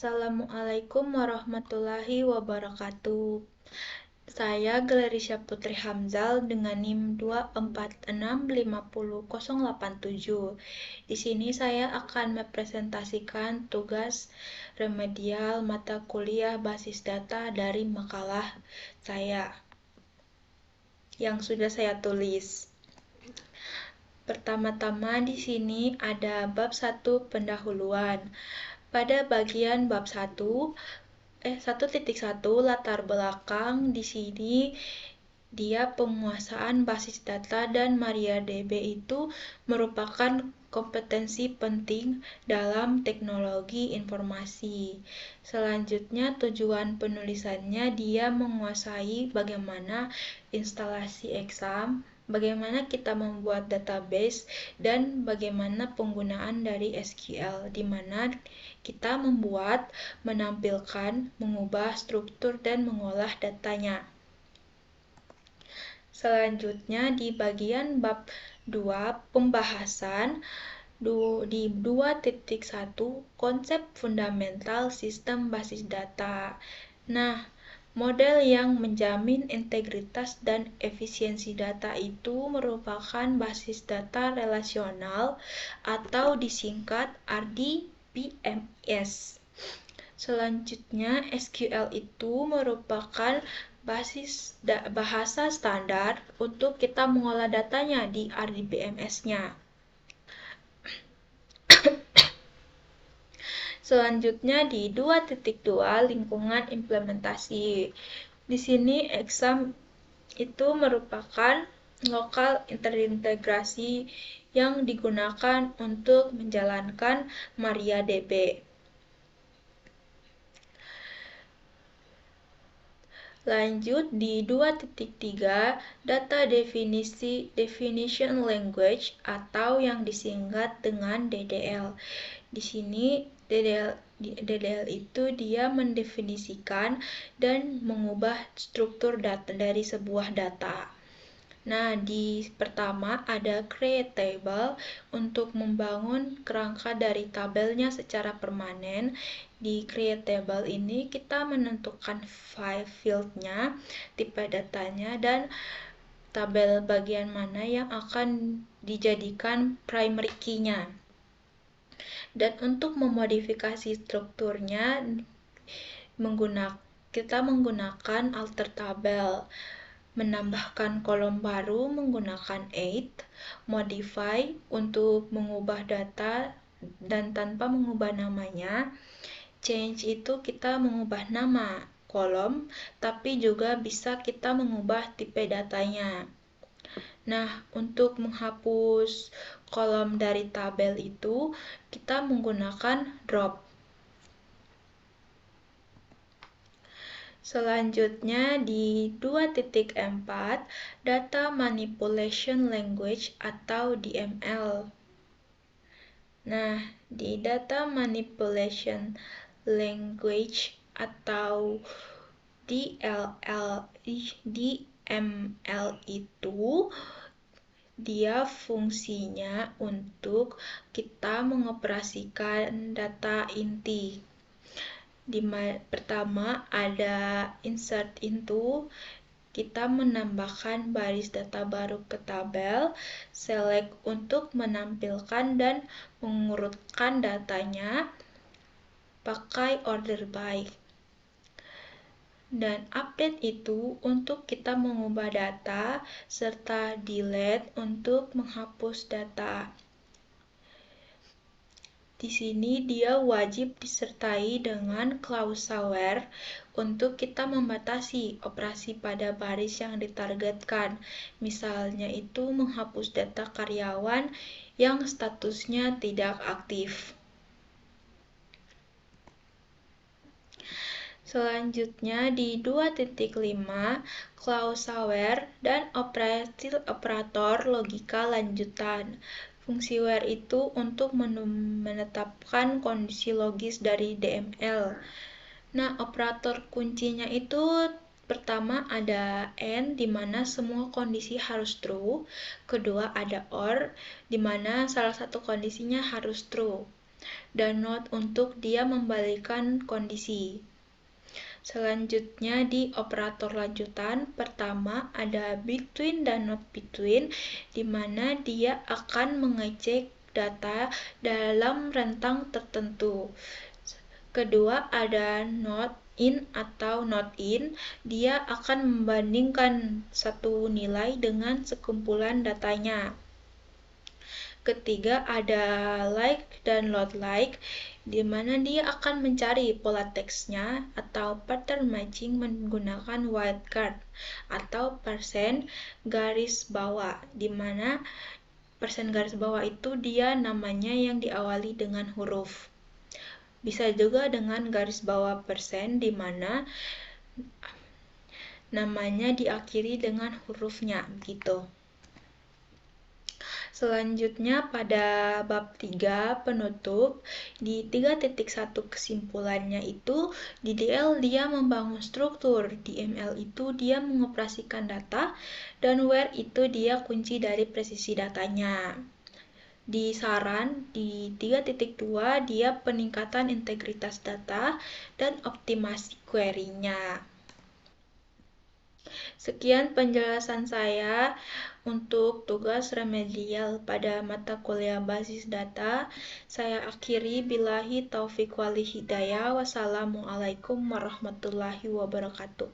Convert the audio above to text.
Assalamualaikum warahmatullahi wabarakatuh. Saya Galerisha Putri Hamzal dengan NIM 2465087. Di sini saya akan mempresentasikan tugas remedial mata kuliah basis data dari makalah saya yang sudah saya tulis. Pertama-tama di sini ada bab 1 pendahuluan. Pada bagian bab 1.1 latar belakang di sini dia penguasaan basis data dan MariaDB itu merupakan kompetensi penting dalam teknologi informasi. Selanjutnya tujuan penulisannya dia menguasai bagaimana instalasi exam, bagaimana kita membuat database, dan bagaimana penggunaan dari SQL, di mana kita membuat, menampilkan, mengubah struktur, dan mengolah datanya. Selanjutnya di bagian bab 2 pembahasan di 2.1 konsep fundamental sistem basis data. Nah, model yang menjamin integritas dan efisiensi data itu merupakan basis data relasional atau disingkat RDBMS. Selanjutnya, SQL itu merupakan bahasa standar untuk kita mengolah datanya di RDBMS-nya. Selanjutnya di 2.2 lingkungan implementasi. Di sini exam itu merupakan lokal terintegrasi yang digunakan untuk menjalankan MariaDB. Lanjut di 2.3 data definition language atau yang disingkat dengan DDL. Di sini DDL itu dia mendefinisikan dan mengubah struktur data dari sebuah data. Nah, di pertama ada create table untuk membangun kerangka dari tabelnya secara permanen. Di create table ini kita menentukan field-nya, tipe datanya, dan tabel bagian mana yang akan dijadikan primary key-nya. Dan untuk memodifikasi strukturnya kita menggunakan alter tabel, menambahkan kolom baru menggunakan add, modify untuk mengubah data dan tanpa mengubah namanya, change itu kita mengubah nama kolom, tapi juga bisa kita mengubah tipe datanya. Nah, untuk menghapus kolom dari tabel itu, kita menggunakan drop. Selanjutnya di 2.4 Data Manipulation Language atau DML. Nah, di Data Manipulation Language atau DML itu dia fungsinya untuk kita mengoperasikan data inti. Pertama ada insert into, kita menambahkan baris data baru ke tabel, select untuk menampilkan dan mengurutkan datanya, pakai order by. Dan update itu untuk kita mengubah data, serta delete untuk menghapus data. Di sini dia wajib disertai dengan klausa where untuk kita membatasi operasi pada baris yang ditargetkan. Misalnya itu menghapus data karyawan yang statusnya tidak aktif. Selanjutnya di 2.5 klausa where dan operator logika lanjutan. Fungsi where itu untuk menetapkan kondisi logis dari DML. Nah, operator kuncinya itu pertama ada and, di mana semua kondisi harus true. Kedua ada or, di mana salah satu kondisinya harus true. dan not untuk dia membalikan kondisi. Selanjutnya di operator lanjutan, pertama ada between dan not between, di mana dia akan mengecek data dalam rentang tertentu. Kedua ada not in atau not in, dia akan membandingkan satu nilai dengan sekumpulan datanya. Ketiga ada like dan not like, di mana dia akan mencari pola teksnya atau pattern matching menggunakan wildcard atau persen garis bawah, di mana persen garis bawah itu dia namanya yang diawali dengan huruf. Bisa juga dengan garis bawah persen, di mana namanya diakhiri dengan hurufnya gitu. Selanjutnya pada bab 3 penutup, di 3.1 kesimpulannya itu, di DL dia membangun struktur, di ML itu dia mengoperasikan data, dan where itu dia kunci dari presisi datanya. Di saran, di 3.2 dia peningkatan integritas data dan optimasi query-nya. Sekian penjelasan saya untuk tugas remedial pada mata kuliah basis data. Saya akhiri, billahi taufiq wal hidayah. Wassalamualaikum warahmatullahi wabarakatuh.